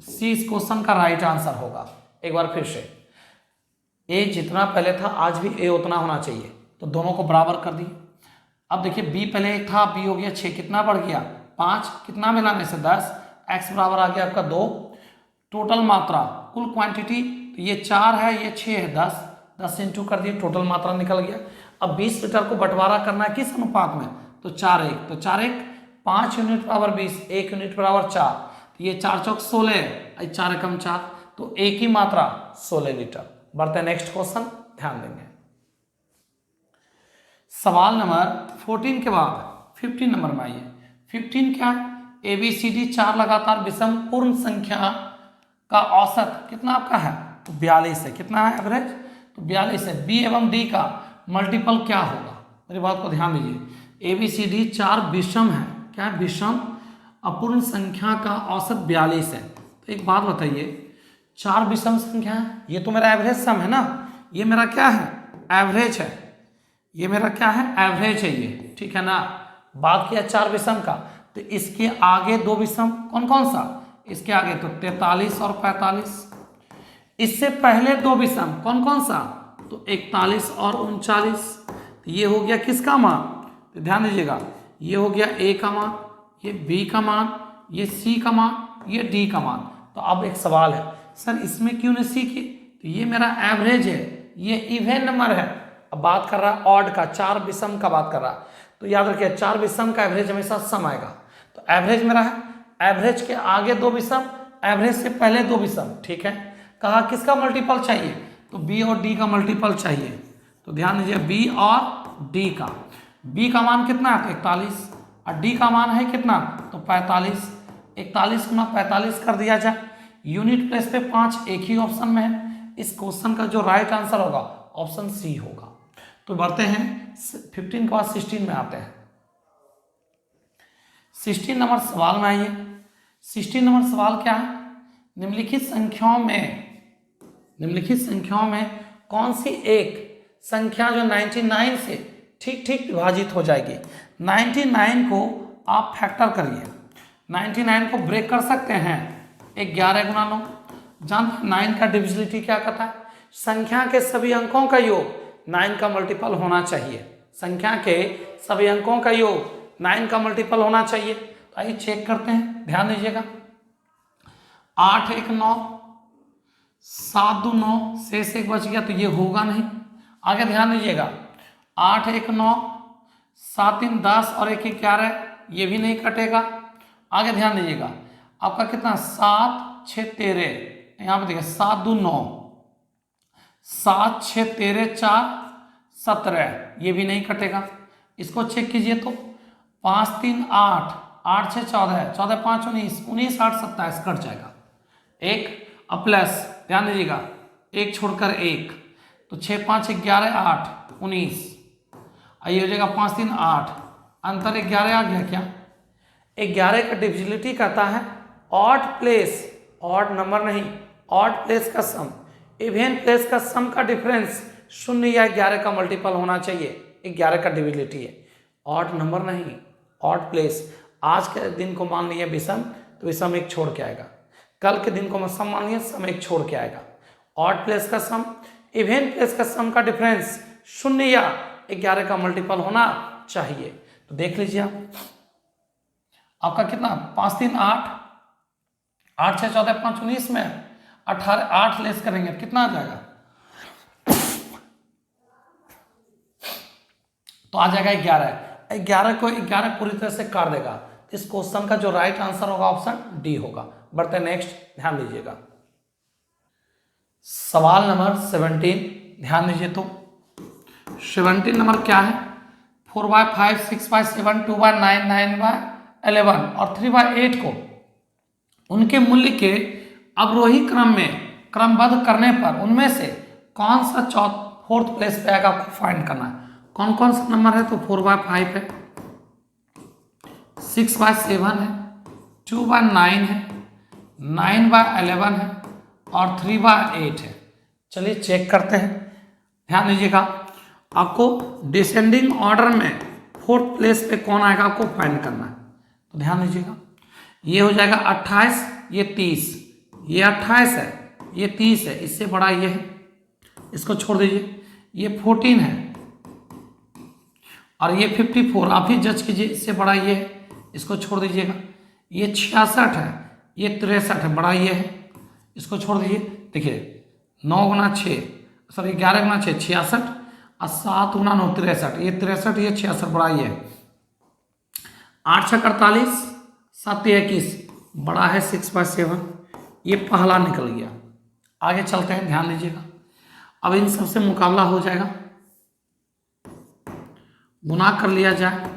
सी इस क्वेश्चन का राइट आंसर होगा। एक बार फिर से, ए जितना पहले था आज भी ए उतना होना चाहिए, तो दोनों को बराबर कर दिए। अब देखिए बी पहले था, बी हो गया 6, कितना बढ़ गया? 5, कितना मिलाने से? 10। एक्स बराबर आ गया आपका 2। टोटल मात्रा कुल क्वांटिटी, तो ये 4 है ये 6 है, 10 10 इंटू कर दिए, टोटल मात्रा निकल गया। अब 20 लीटर को बंटवारा करना है किस अनुपात में? तो 4 1, तो 4 1 5 यूनिट बराबर 20, 1 यूनिट बराबर 4, तो ये 4 चौक 16, 4 एकम 4, तो ए की मात्रा 16 लीटर। बढ़ते हैं नेक्स्ट क्वेश्चन, ध्यान देंगे। सवाल नंबर 14 के बाद 15 नंबर में आइए। 15 क्या है? ABCD 4 लगातार विषम पूर्ण संख्या का औसत कितना आपका है? तो 42 है। कितना है एवरेज? तो 42 है। बी एवं डी का मल्टीपल क्या होगा? मेरी बात को ध्यान दीजिए, ABCD 4 विषम है। क्या है? विषम अपूर्ण संख्या का औसत 42 है। तो एक बात बताइए, 4 विषम संख्या है, ये तो मेरा एवरेज सम है ना, ये मेरा क्या है? एवरेज है। ये मेरा क्या है? एवरेज है ये, ठीक है ना। बात किया 4 विषम का, तो इसके आगे 2 विषम कौन कौन सा? इसके आगे तो 43 और 45। इससे पहले 2 विषम कौन कौन सा? तो 41 और 39। तो ये हो गया किसका मान? तो ध्यान दीजिएगा, ये हो गया ए का मान, ये बी का मान, ये सी का मान, ये डी का मान। तो अब एक सवाल है, सर इसमें क्यों नहीं सी की? तो ये मेरा एवरेज है, ये इवन नंबर है। अब बात कर रहा है ऑड का, 4 विषम का बात कर रहा है, तो याद रखिए 4 विषम का एवरेज हमेशा सम आएगा। तो एवरेज मेरा है, एवरेज के आगे 2 विषम, एवरेज से पहले 2 विषम, ठीक है। कहा किसका मल्टीपल चाहिए? तो बी और डी का मल्टीपल चाहिए। तो ध्यान दीजिए बी और डी का, बी का मान कितना है? तो 41, और डी का मान है कितना? तो 45। 41 गुना 45 कर दिया जाए, यूनिट प्लेस पे 5 एक ही ऑप्शन में है। इस क्वेश्चन का जो राइट आंसर होगा ऑप्शन सी होगा। तो बढ़ते हैं 15 के बाद 16 में आते हैं। 16 नंबर सवाल में आइए। 16 नंबर सवाल क्या है? निम्नलिखित संख्याओं में कौन सी एक संख्या जो 99 से ठीक ठीक विभाजित हो जाएगी? 99 को आप फैक्टर करिए, 99 को ब्रेक कर सकते हैं। 11 गुना 9, जानते हैं 9 का डिविजिबिलिटी क्या कहता है? संख्या के सभी अंकों का योग 9 का मल्टीपल होना चाहिए। संख्या के सभी अंकों का योग 9 का मल्टीपल होना चाहिए। तो आइए चेक करते हैं, ध्यान दीजिएगा। 8 1 9, 7 2 9, शेष 1 बच गया, तो ये होगा नहीं। आगे ध्यान दीजिएगा, 8 1 9, 7 3 10 और 1 11, ये भी नहीं कटेगा। आगे ध्यान दीजिएगा, आपका कितना 7 6 13, यहाँ पे देखिए 7 2 9, 7 6 13 4 17, ये भी नहीं कटेगा। इसको चेक कीजिए तो 5 3 8, 8 6 14, 14 5 19, 19 8 27 कट जाएगा एक। अब प्लस ध्यान दीजिएगा, एक छोड़कर एक, तो 6 5 11 8 19, आइए हो जाएगा 5 3 8, अंतर 11 आ गया क्या। 11 का डिविजिबिलिटी कहता है ऑड प्लेस, ऑड नंबर नहीं, ऑड प्लेस का सम, इवन प्लेस का सम का डिफरेंस 0 या 11 का मल्टीपल होना चाहिए। 11 का डिविजिबिलिटी है, ऑड नंबर नहीं, ऑड प्लेस। आज के दिन को मान लिया विषम, तो विषम एक छोड़ के आएगा। कल के दिन को सम मान लिया, सम एक छोड़ के आएगा। ऑड प्लेस का सम, इवन प्लेस का सम का डिफरेंस 0 या 11 का मल्टीपल होना चाहिए। तो देख लीजिए आप, आपका कितना 5 3 8, 8 6 14 5 19 में 18, 8 लेस करेंगे कितना आ जाएगा, तो आ जाएगा 11। 11 को 11 पूरी तरह से काट देगा। इस क्वेश्चन का जो राइट आंसर होगा ऑप्शन डी होगा। बढ़ते हैं नेक्स्ट, ध्यान दीजिएगा। सवाल नंबर 17, ध्यान दीजिए तो 17 नंबर क्या है, 4/5 6/7 2/9 9/11 और 3/8 को उनके मूल्य के अवरोही क्रम में क्रमबद्ध करने पर उनमें से कौन सा 4th प्लेस पे आएगा, आपको फाइंड करना है। कौन कौन सा नंबर है, तो 4/5 है, 6/7 है, 2/9 है, 9/11 है और 3/8 है। चलिए चेक करते हैं। ध्यान दीजिएगा, आपको डिसेंडिंग ऑर्डर में 4th प्लेस पे कौन आएगा आपको फाइंड करना है। तो ध्यान दीजिएगा, ये हो जाएगा 28, ये 30, ये 28 है, ये 30 है, इससे बड़ा ये है, इसको छोड़ दीजिए। ये 14 है और ये 54, आप ही जज कीजिए, इससे बड़ा ये है, इसको छोड़ दीजिएगा। ये 66 है, ये 63 है, बड़ा ये है, इसको छोड़ दीजिए। देखिए 9 गुना 6, सॉरी 11 गुना 6 66 और 7 गुना 9 63, ये 63, ये 66, बड़ा ये है। 8 6 48, 7 21, बड़ा है 6/7, ये पहला निकल गया। आगे चलते हैं, ध्यान दीजिएगा। अब इन सबसे मुकाबला हो जाएगा, गुना कर लिया जाए।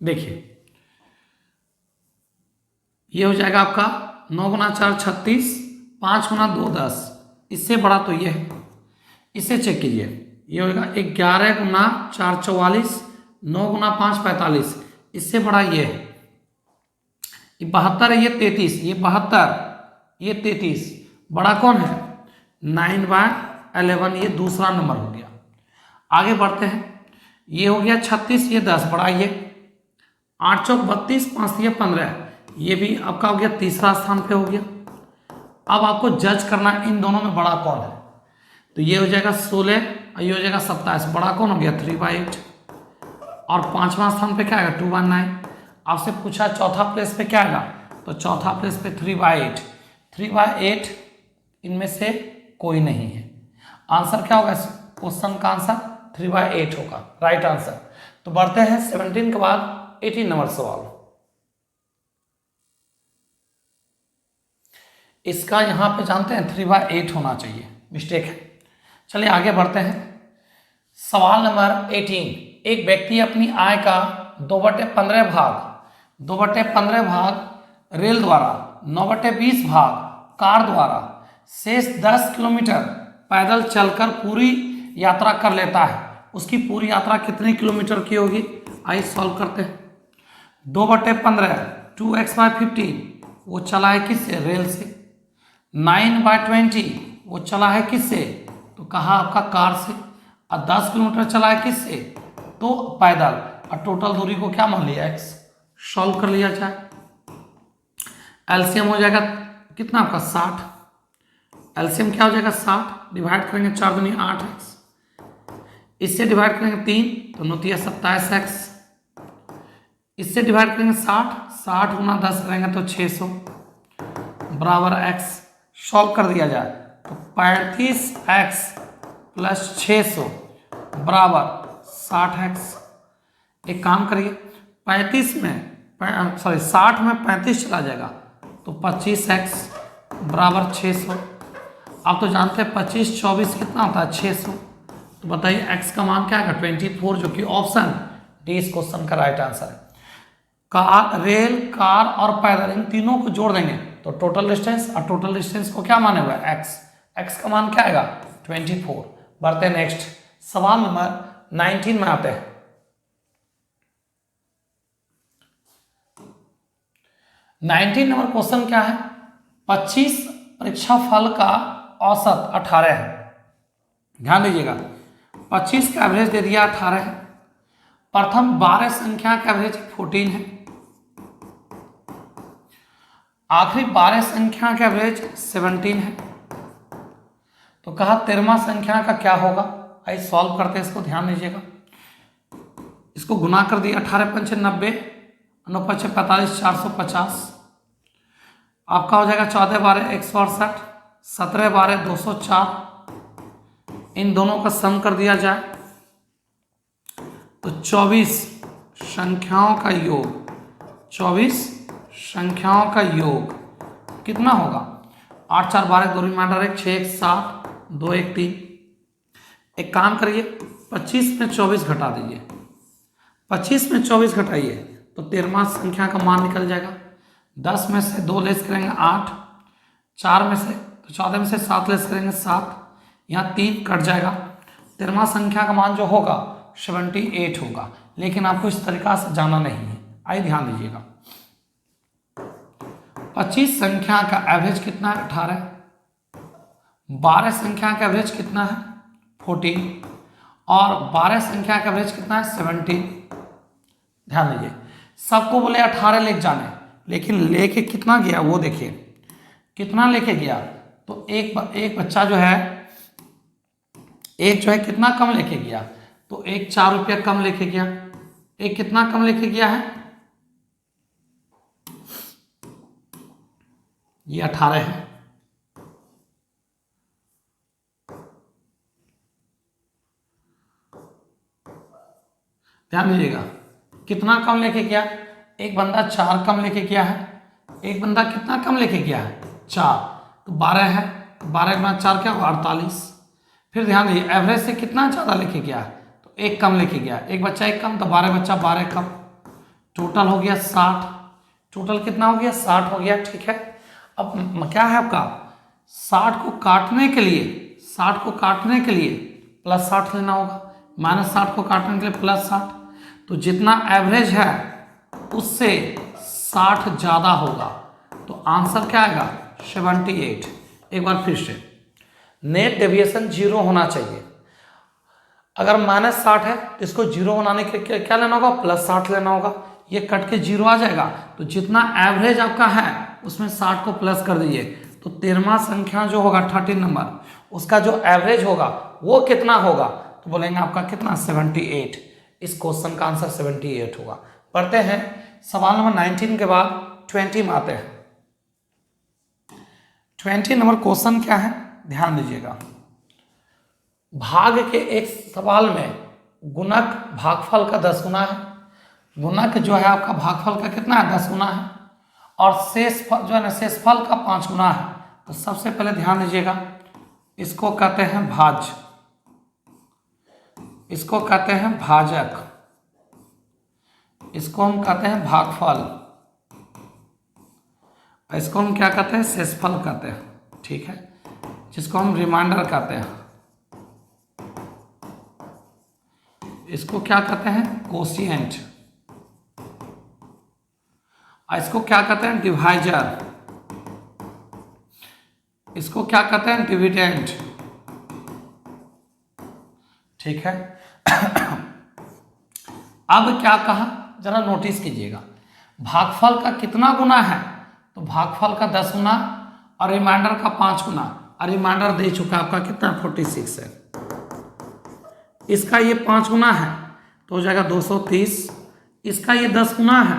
देखिए ये हो जाएगा आपका 9 गुना 4 36, 5 गुना 2 10, इससे बड़ा तो ये है, इसे चेक कीजिए। ये होगा 11 गुना 4 44, 9 गुना 5 45, इससे बड़ा ये है। ये 72 है, ये 33, ये 72, ये 33, बड़ा कौन है 9/11, ये दूसरा नंबर हो गया। आगे बढ़ते हैं, ये हो गया 36, ये 10, बड़ा ये 8 चौक 32, 5 ये 15, ये भी आपका हो गया तीसरा स्थान पे हो गया। अब आपको जज करना इन दोनों में बड़ा कौन है, तो ये हो जाएगा 16 और ये हो जाएगा 27, बड़ा कौन हो गया 3/8 और 5वां स्थान पे क्या आएगा 2/9। आपसे पूछा चौथा प्लेस पे क्या आएगा, तो चौथा प्लेस पे 3/8, 3/8 इनमें से कोई नहीं है। आंसर क्या होगा, क्वेश्चन का आंसर 3/8 होगा, राइट आंसर। तो बढ़ते हैं 17 के बाद 18 नंबर सवाल। इसका यहाँ पे जानते हैं 3/8 होना चाहिए, मिस्टेक है। चलिए आगे बढ़ते हैं। सवाल नंबर 18, एक व्यक्ति अपनी आय का 2/15 भाग रेल द्वारा, 9/20 भाग कार द्वारा, शेष 10 किलोमीटर पैदल चलकर पूरी यात्रा कर लेता है। उसकी पूरी यात्रा कितने किलोमीटर की होगी, आइए सॉल्व करते हैं। 2/15 2x/15 वो चला है किससे, रेल से। 9/20 वो चला है किससे, तो कहा आपका कार से। और 10 किलोमीटर चला है किससे, तो पैदल। और टोटल दूरी को क्या मान लिया, x। सॉल्व कर लिया जाए, एलसीएम हो जाएगा कितना आपका 60। एलसीएम क्या हो जाएगा 60, डिवाइड करेंगे 4 दूनी 8x, इससे डिवाइड करेंगे 3 तो 9 तिया 27x, इससे डिवाइड करेंगे 60, 60 गुना 10 करेंगे तो 600 बराबर x। सॉल्व कर दिया जाए तो 35x प्लस 600 बराबर 60x। एक काम करिए, 35 में 60 में 35 चला जाएगा तो 25x बराबर 600। आप तो जानते हैं 25 24 कितना होता है 600। तो बताइए x का मान क्या है 24, जो कि ऑप्शन डी इस क्वेश्चन का राइट आंसर है। कार, रेल, कार और पैदल, इन तीनों को जोड़ देंगे तो टोटल डिस्टेंस, और टोटल डिस्टेंस को क्या माने हुआ है x का मान क्या आएगा 24। बढ़ते हैं नेक्स्ट सवाल नंबर 19 में आते हैं। 19 नंबर क्वेश्चन क्या है, 25 परीक्षा फल का औसत 18 है। ध्यान दीजिएगा, 25 का एवरेज दे दिया 18 है। प्रथम 12 संख्या का एवरेज 14 है। आखिरी 12 संख्या का एवरेज 17 है। तो कहा 13वां संख्या का क्या होगा। आइए सॉल्व करते हैं इसको, ध्यान दीजिएगा। इसको गुना कर दिया, 18 पंचे 90, 9 पंचे 45, 450। आपका हो जाएगा 14 12 168, 17 12 204। इन दोनों का सम कर दिया जाए तो 24 संख्याओं का योग, 24 संख्याओं का योग कितना होगा 8 4 12, 2 रिमाइंडर 1, 6 1 7, 2 1 3। एक काम करिए, 25 में 24 घटा दीजिए, 25 में 24 घटाइए तो 13वां संख्या का मान निकल जाएगा। 10 में से 2 लेस करेंगे 8, 4 में से तो 14 में से 7 लेस करेंगे 7, यहाँ 3 कट जाएगा। 13वां संख्या का मान जो होगा 78 होगा, लेकिन आपको इस तरीका से जाना नहीं है। आइए ध्यान दीजिएगा, 25 संख्या का एवरेज कितना है 18, 12 संख्या का एवरेज कितना है 14 और 12 संख्या का एवरेज कितना है 17। ध्यान दीजिए, सबको बोले 18 लेके जाने, लेकिन लेके कितना गया वो देखिए, कितना लेके गया। तो एक बच्चा जो है, एक जो है कितना कम लेके गया, तो एक 4 रुपया कम लेके गया। एक कितना कम लेके गया है, ये 18 है। ध्यान दीजिएगा, कितना कम लेके गया, एक बंदा 4 कम लेके गया है, एक बंदा कितना कम लेके गया है 4, तो 12 है, तो 12 के बाद 4 क्या होगा 48। फिर ध्यान दीजिए, एवरेज से कितना ज़्यादा लेके गया, तो एक कम लेके गया, एक बच्चा एक कम, तो 12 बच्चा 12 कम, टोटल हो गया 60। टोटल कितना हो गया 60 हो गया, ठीक है। अब क्या है आपका 60 को काटने के लिए, 60 को काटने के लिए प्लस 60 लेना होगा, माइनस 60 को काटने के लिए प्लस 60। तो जितना एवरेज है उससे 60 ज़्यादा होगा, तो आंसर क्या आएगा 78। एक बार फिर से, नेट डेविएशन 0 होना चाहिए। अगर माइनस 60 है तो इसको 0 बनाने के लिए क्या लेना होगा प्लस 60 लेना होगा। ये कट के 0 आ जाएगा, तो जितना एवरेज आपका है उसमें 60 को प्लस कर दीजिए, तो 13वां संख्या जो होगा 13 नंबर, उसका जो एवरेज होगा वो कितना होगा, तो बोलेंगे आपका कितना 78। इस क्वेश्चन का आंसर 78 होगा। पढ़ते हैं सवाल नंबर 19 के बाद 20 में आते हैं। 20 नंबर क्वेश्चन क्या है, ध्यान दीजिएगा। भाग के एक सवाल में गुणक भागफल का 10 गुना है। गुणक जो है आपका भागफल का कितना है 10 गुना है, और शेषफल जो है ना शेषफल का 5 गुना है। तो सबसे पहले ध्यान दीजिएगा, इसको कहते हैं भाज्य, इसको कहते हैं भाजक, इसको हम कहते हैं भागफल, इसको हम क्या कहते हैं शेषफल कहते हैं, ठीक है, जिसको हम रिमाइंडर कहते हैं। इसको क्या कहते हैं कोशिएंट, इसको क्या कहते हैं डिवाइजर, इसको क्या कहते हैं डिविडेंड, ठीक है। अब क्या कहा जरा नोटिस कीजिएगा, भागफल का कितना गुना है, तो भागफल का 10 गुना और रिमाइंडर का 5 गुना, और रिमाइंडर दे चुका आपका कितना 46 है। इसका ये 5 गुना है तो हो जाएगा 230, इसका ये 10 गुना है,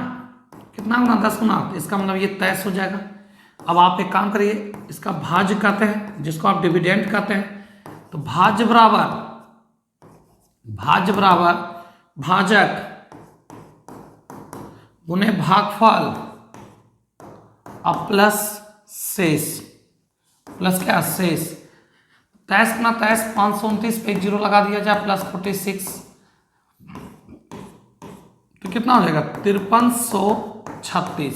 कितना गुना 10 गुना, तो इसका मतलब ये 23 हो जाएगा। अब आप एक काम करिए, इसका भाज्य कहते हैं जिसको आप डिविडेंड कहते हैं, तो भाज्य बराबर भाजक गुने भागफल अब प्लस शेष, प्लस क्या शेष, 23 गुना 23 529 पे एक जीरो लगा दिया जाए प्लस 46, तो कितना हो जाएगा 5336,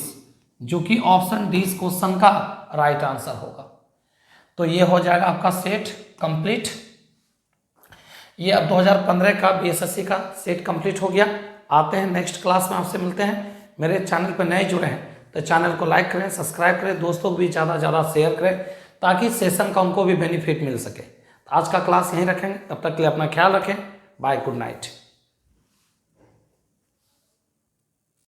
जो कि ऑप्शन डी इस क्वेश्चन का राइट आंसर होगा। तो ये हो जाएगा आपका सेट कंप्लीट। ये अब 2015 का बीएसएससी का सेट कंप्लीट हो गया। आते हैं नेक्स्ट क्लास में, आपसे मिलते हैं। मेरे चैनल पर नए जुड़े हैं तो चैनल को लाइक करें, सब्सक्राइब करें, दोस्तों को भी ज़्यादा से ज़्यादा शेयर करें ताकि सेशन का उनको भी बेनिफिट मिल सके। आज का क्लास यहीं रखेंगे, तब तक के लिए अपना ख्याल रखें। Bye, good night.